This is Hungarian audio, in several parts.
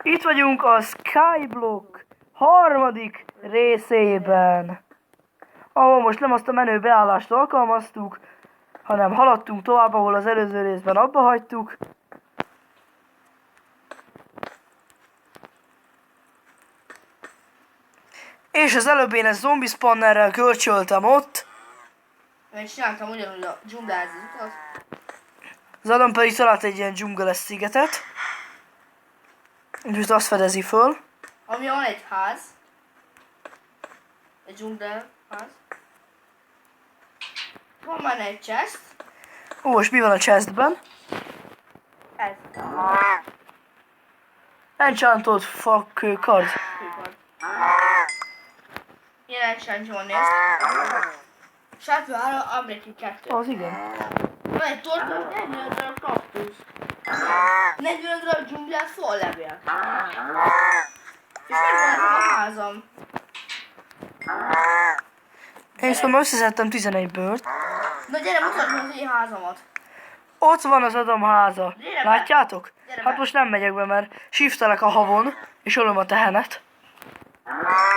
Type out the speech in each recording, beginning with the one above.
Itt vagyunk a Skyblock harmadik részében, ahol most nem azt a menő beállást alkalmaztuk, hanem haladtunk tovább, ahol az előző részben abba hagytuk. És az előbb én ezt zombi spannerrel kölcsöltem ott. Én csináltam ugyanúgy a dzsungelzőt. Az Adam pedig talált egy ilyen dzsungeles szigetet. Úgyhogy azt fedezi föl. Ami van egy ház. Egy dzsungel ház. Van már egy chest. Ó, és mi van a chestben? Ez. Enchanted fuck card. Ilyen enchantja van, nézd. Sátva ára, Amerikai 2. Az igen. Van egy torta, 45 darab kaktusz. 45 darab dzsungel fallevél. És megvan a házam. Én szóval összeszedtem 11 bőrt. Na gyere, mutasd meg az én házamat. Ott van az Adam háza. Gyere be. Látjátok? Gyere be. Hát most nem megyek be, mert shiftelek a havon, és ölöm a tehenet.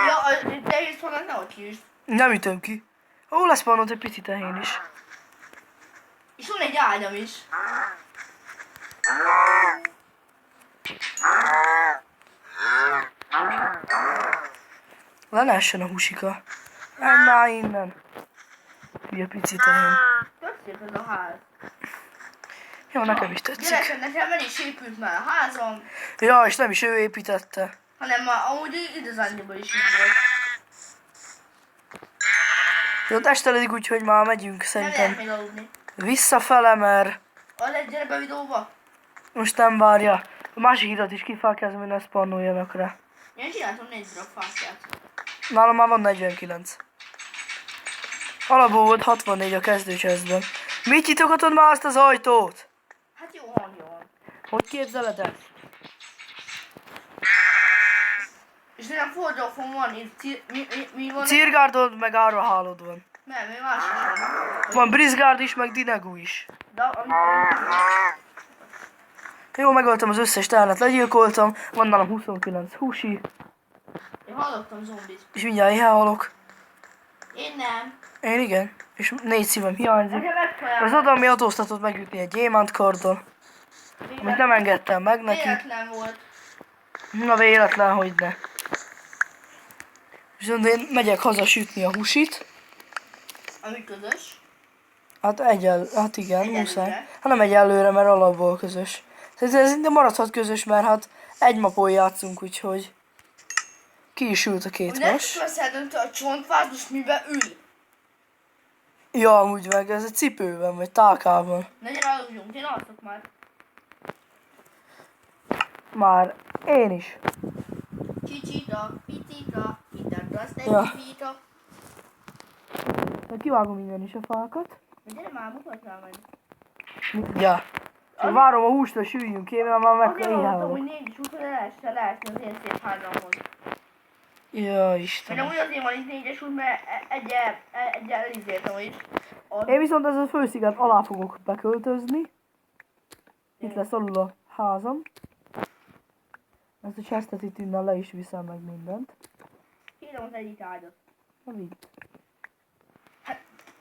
Ja, de én szóval ne ott kiüsd. Nem ütöm ki. Ó, lesz van ott egy pici tehén is. És van egy ágyam is. Le ne essen a húsika. Enná innen. Hülye pici tehén. Tök szép ez a ház. Jó, nekem is tetszik. Gyerekek, nekem el is épült már a házam, Ja, és nem is ő építette. hanem már amúgy időzányiból is így volt. Jó, esteledik, úgyhogy már megyünk Nem lehet szerintem még aludni. visszafele, mert Alett, gyere be videóba. most nem várja. A másik hidat is kifákjázom, hogy ne spannoljanak rá. Én csináltam 4 darab fákját. Nálam már van 49. Alapból volt 64 a kezdőcseszben. Mit nyitogatod már azt az ajtót? Hát jó hangja van. Hogy képzeled ezt? És nekem fordulófon van itt, mi van? Cirgárdod meg árvahálod van. Nem, mi más is van. Van Brizgárd is, meg Dinegu is. De Jó, megöltem az összes tehenet, legyilkoltam. Van nálam 29 húsi. én hallottam zombit. És mindjárt éhehalok. Én nem. Én igen. És 4 szívem hiányzik. Nekem megtalálom. Az Adam mi adóztatott megütni egy gyémántkardon, amit nem engedtem meg neki. Véletlen volt. Na véletlen, hogy ne. Viszont én megyek haza sütni a húsit. Ami közös. Hát hát igen, Egyelőre. muszáj. Hát nem egyelőre, mert alapból közös. Szerintem ez de maradhat közös, mert hát egy mapon játszunk, úgyhogy ki is ült a két Hogy nem vas. tudsz eldönteni a csontváz, most miben ül. Ja, amúgy meg ez egy cipőben, vagy tálkában. Ne gyere, aludjunk, én alszok már. Már én is. Csicsita, picika, minden azt egy Ja. picita. De kivágom innen is a fákat. Gyere már, mutatjál meg. Ja. Csak várom a húst, hogy süljünk ki, mert már meg Azért kell mondtam, éhelni. hogy 4 is út, hogy lehessen az én szép házamhoz. Ja, Mert Istenem. úgy azért van itt 4-es út, mert egyel elizéltem is. Én viszont ez a fősziget alá fogok beköltözni. Itt lesz alul a házam. Ezt a chestet itt innen le is viszem meg mindent. Hírom az egyik ágyat. Na vidd.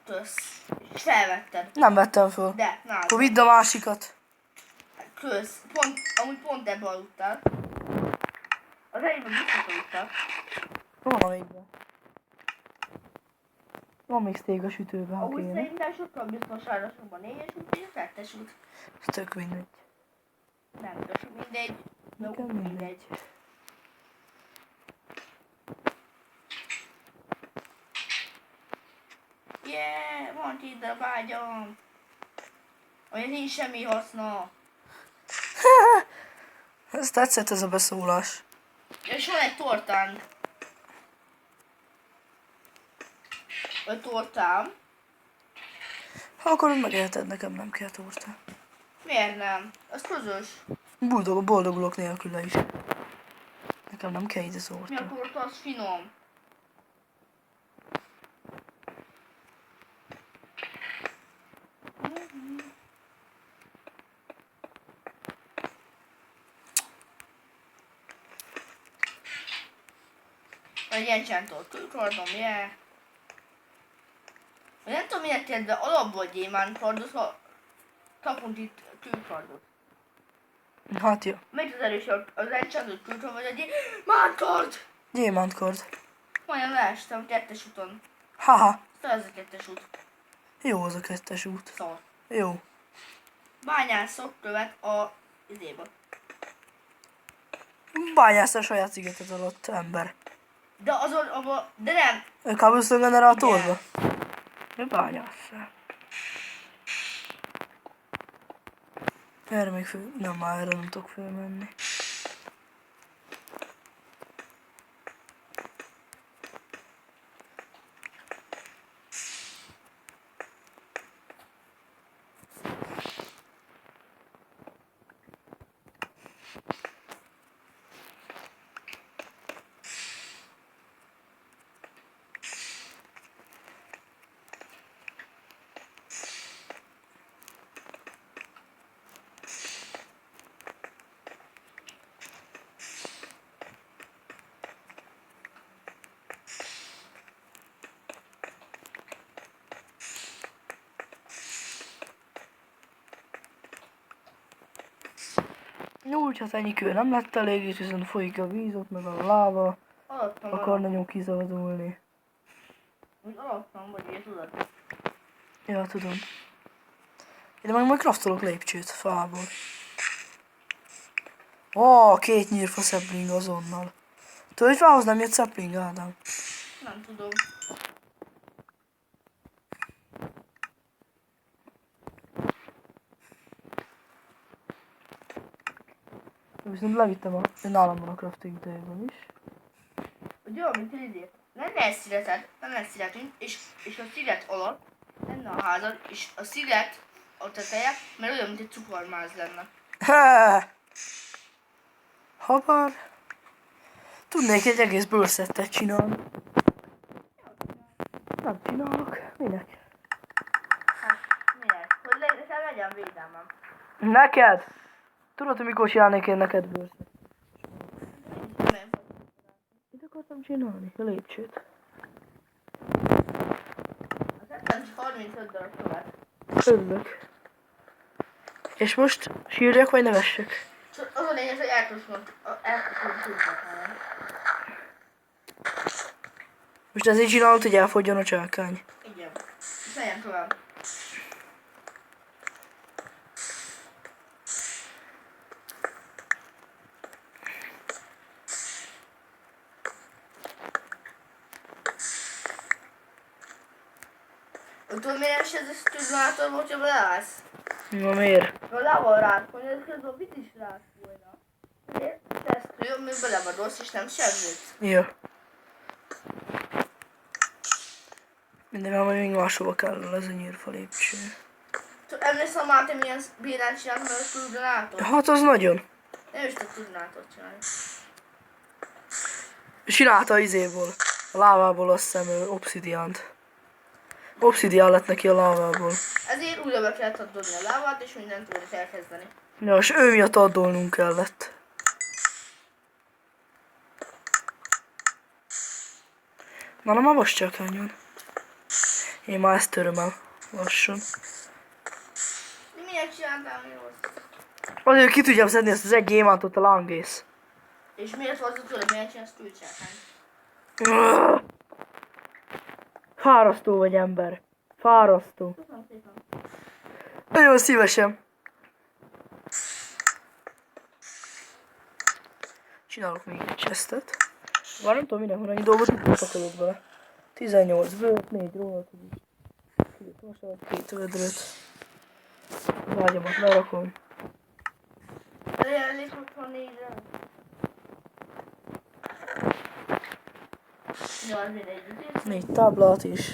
Kösz. És felvetted. Nem vettem föl. De, nálad. Akkor vidd a másikat. Kösz. Amúgy ebbe aludtál. Az egyikben biztos aludtál. Van a végben. Van még steak a sütőben, ha Amúgy kéne. szerintem sokkal biztonságosabban 4-es út, és a 2-es út. Ez tök mindegy. Nem tök mindegy. Nekem mindegy. Yeah, van itt a vágyam. Olyan nincs semmi haszna. Ez tetszett ez a beszólás. És van egy tortánk. A tortám. Ha akarod, megélted, nekem nem kell torta. Miért nem? Az közös. Boldogulok nélküle is. Nekem nem kell ide Mi a torta. torta, az finom. Vagy ilyen csántól kőkardom, yeah. Nem tudom miért jött, de alapból gyémánkardot, ha kapunk itt kőkardot. Hát jó. Melyik az erősebb, az enchantot kőkard vagy a gyémánkard? Gyémántkard. Majdnem leestem kettes úton. Haha. Szóval ez a kettes út. Jó az a kettes út. Szar. Jó. Bányászok követ a izéba. Bányász a saját szigetet alatt ember. De azon, abba, de nem. Cobblestone generátorba? Mi bányász? Erre még fő... Nem, már erre nem tudok fölmenni. Úgy, hát ennyi kő nem lett elég, és viszont folyik a víz, ott meg a láva. Alattam Akar nagyon kizavadulni. Úgy alattam, vagy én tudod. Ja, tudom. Ide meg majd craftolok lépcsőt fából. Ó, 2 nyírfa sapling azonnal. Tudod, hogy fához nem jött sapling, Ádám? Nem tudom. Viszont levittem nálam van a crafting table is. Hogy olyan, mint egy lenne egy szigeted, lenne egy szigetünk, és a sziget alatt lenne a házad, és a sziget a teteje, mert olyan, mint egy cukormáz lenne. Habár. Tudnék egy egész bőrszettet csinálni. Nem csinálok. Minek? Hát, miért? Hogy legyen védelmem. Neked? Tudod, hogy mikor csinálnék én neked bőrszettet? Nem. Mit akartam csinálni? A lépcsőt. Az ettem csak 35 darab követ. Örülök. És most sírjak vagy nevessek? Csak az a lényeg, hogy elköszönt tudhatnám. Most ezért csinálod, hogy elfogjon a csákány. Igen. És legyen tovább. Tudod, miért is ez a tűzlátor volt, hogy leállsz? Na miért? A laborát, hogy ez közben mit is rá volna. Miért? Tesztül, még belevadolsz, és nem semmit. Jó. Mindenben majd még máshova kell ez a nyírfa lépcső. Emlékszem már, te milyen bírán csinált meg a tűzlátor? Hát az nagyon. Nem is tudok tűzlátort csinálni. Csinálta izéból. A lávából azt hiszem obszidiánt. Obszidián lett neki a lávából. Ezért újra be kellett adni a lávát, és mindent újra kell kezdeni. Ja, és ő miatt addolnunk kellett. Na, nem a most csak van. Én már ezt töröm el. Lassan. Mi miért csináltál mi rossz? Azért ki tudjam szedni ezt az egy gyémántot a langész. És miért volt tőle, miért csinálsz külcsákány? Fárasztó vagy ember. Fárasztó. Köszönöm szépen. Nagyon szívesen. Csinálok még egy chestet. Már nem tudom minek van annyi dolgot, itt pakolok bele. 18 bőrt, 4 rólat, 2 vasat, 2 vödröt. Vágyamat lerakom. Elég 64-re. Jó, az mindegy. 4 táblát is.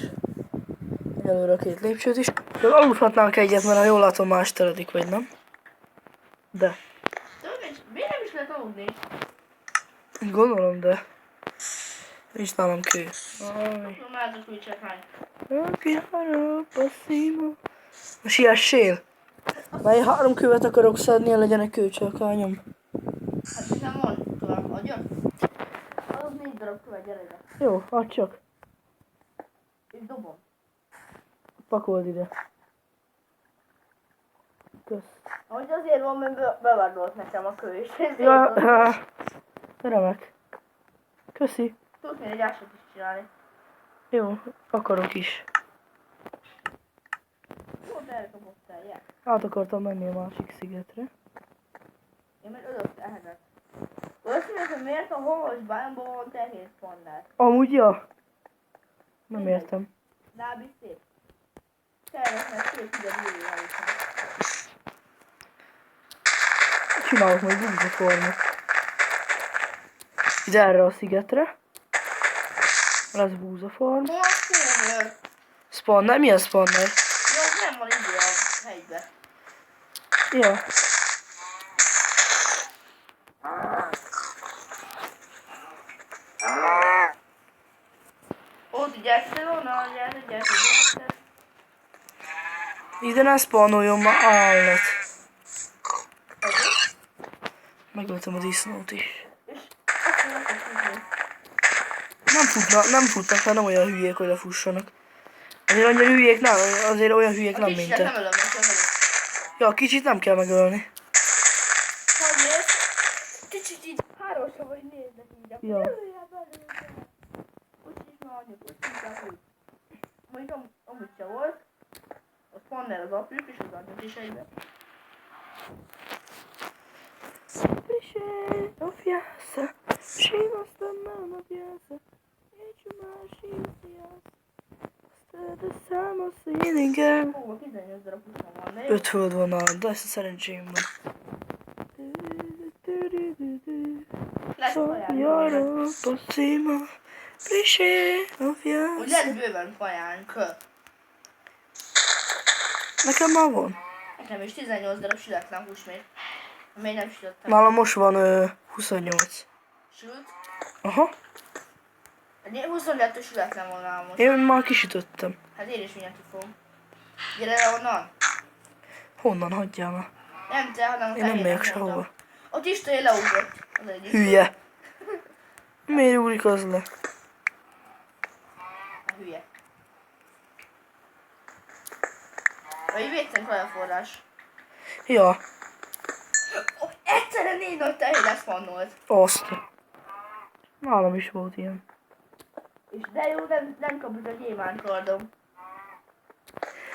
Egyelőre 2 lépcsőt is. De aludhatnánk egyet, mert ha jól látom más teledik, vagy nem? De. Miért nem is lehet aludni? Gondolom, de. Nincs nálam kő. Jó, már az a külcsákány. Na siessél! Mely 3 követ akarok szedni, legyen egy kőcsákányom. Hát nem van, tudom, adjon. Az 4 darab darab követ, gyere ide. Jó, add csak. És dobom. Pakold ide. Kösz. Hogy azért van, mert bevádolt nekem a kő, és ezért Ja, van. remek. Köszi. Tudsz még egy ásat is csinálni. Jó, akarok is. Jó, de elkapott el, Át akartam menni a másik szigetre. Én meg ölök tehenet. Őszintén, hogy miért a homos bámban van tehén spannál? Amúgy, ja. Nem értem. Lábi szép. Terveznek szép ide bírja Csinálok majd búzaformot. Ide erre a szigetre. Lesz búzaform. Hol a spawner? Spawner? Milyen spawner? Ja, az nem van idő a helybe. Ja. Ott gyertek volna, gyertek. Ide ne spawnoljon ma állat. Megöltem a disznót is. És azt mondom, hogy Nem futnak fel, nem olyan hülyék, hogy lefussanak. Azért annyira hülyék nem, azért olyan hülyék nem, mint nem te. ölöm, csak ölöm. Ja, a kicsit nem kell megölni. Hogy néz? Kicsit így hárosra vagy néznek így. Ja. Jöjjel belőle. Úgyis már anyag, úgy hívják úgy. Majd amúgy se volt. A spawner az apjuk és az anyag is egyben. Priše, no fiasa, všima stanna na fiasa, neću maši fiasa, stada samo se jeninge. Ó, 18 darab puszom van, de jó. 5 föld van nálam, de ezt a szerencsém van. Lesz kaján. Jara, possima, priše, no Úgy fiasa. lesz bőven kajánk. Nekem már van. Nekem is 18 darab sületlen húsmét. Még nem sütöttem. Nálam most van 28. Sült. Aha, 22 sületlen van nálam most. én már kisütöttem. Hát én is mindjárt kifogom. Gyere le onnan. Honnan hagyjál már? Nem te, hanem a Én nem fejének megyek mondom. sehova. Ott István leugrott. Az egyik. Hülye. Miért úrik az le? A hülye. Vagy védtem kajaforrás. Ja, Oh, egyszerre 4 nagy tehén leszpannolt. azt. Nálam is volt ilyen. És de jó, nem kapott a gyémánkardom.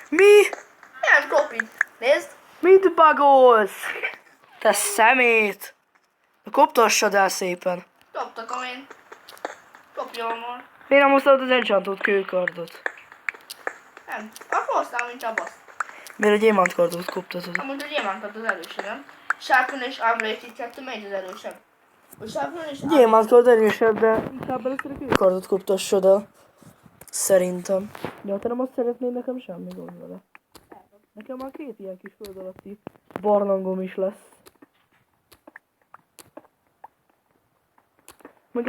Mi? Nem kopít. Nézd. Mit bagolsz? Te szemét! Na koptassad el szépen. Kaptak amén. Kopjon van. Miért nem hoztad az enchantot kőkardot? Nem. Akkor hoztál, mint a basz. Miért a gyémántkardot koptatod? Amúgy a gyémánkard az erősebb, nem? Sárkon és Ámrét itt kettő, melyik az erősebb? A Sárkon és A gyémántkard erősebb, de inkább először a kőkardot koptassad el. Szerintem. Ja, te nem azt szeretnéd, nekem semmi gond vele. Nekem már 2 ilyen kis föld alatti barlangom is lesz. Meg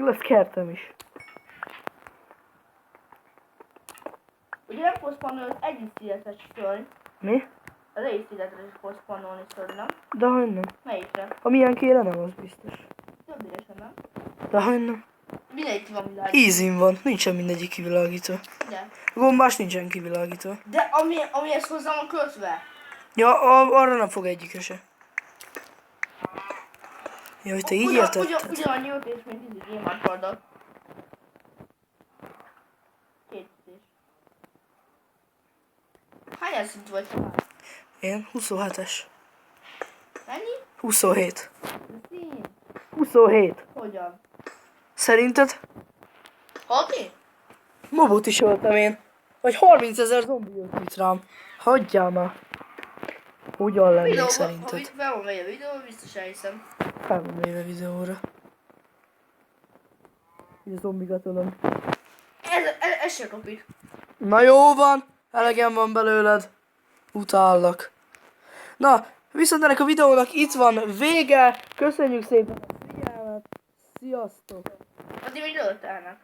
lesz kertem is. Ugye nem fogsz pannolni az egyik szigetes szörny. Mi? Az egyik szigetre is fogsz pannolni szörny, nem? Dehogy nem. Melyikre? A milyen kére nem, az biztos. Többire sem, nem? Dehogy nem. Mindegyik van világ. Easy van, nincsen mindegyik kivilágító. De. A gombás nincsen kivilágító. De amihez hozzám a kötve. Ja, arra nem fog egyikre se. Ja, hogy te így értetted? Ugyanannyi ötés, mint ízik gyémánkardot. 2 ütés. Hányas szint vagy te? Én 27-es. Ennyi? 27. Szín. 27. Hogyan? Szerinted? Halni? Mobot is öltem én. Vagy 30 000 zombi jött itt rám. Hagyjál már. Hogyan lennék szerinted? Ha fel van megy a videó, biztos elhiszem. Fel van véve videóra. Így a zombikat ölöm. Ez se kopik. Na jó van, elegem van belőled. Utállak. Na, viszont ennek a videónak itt van vége. Köszönjük szépen a figyelmet. Sziasztok! Addig még lőtt elnek.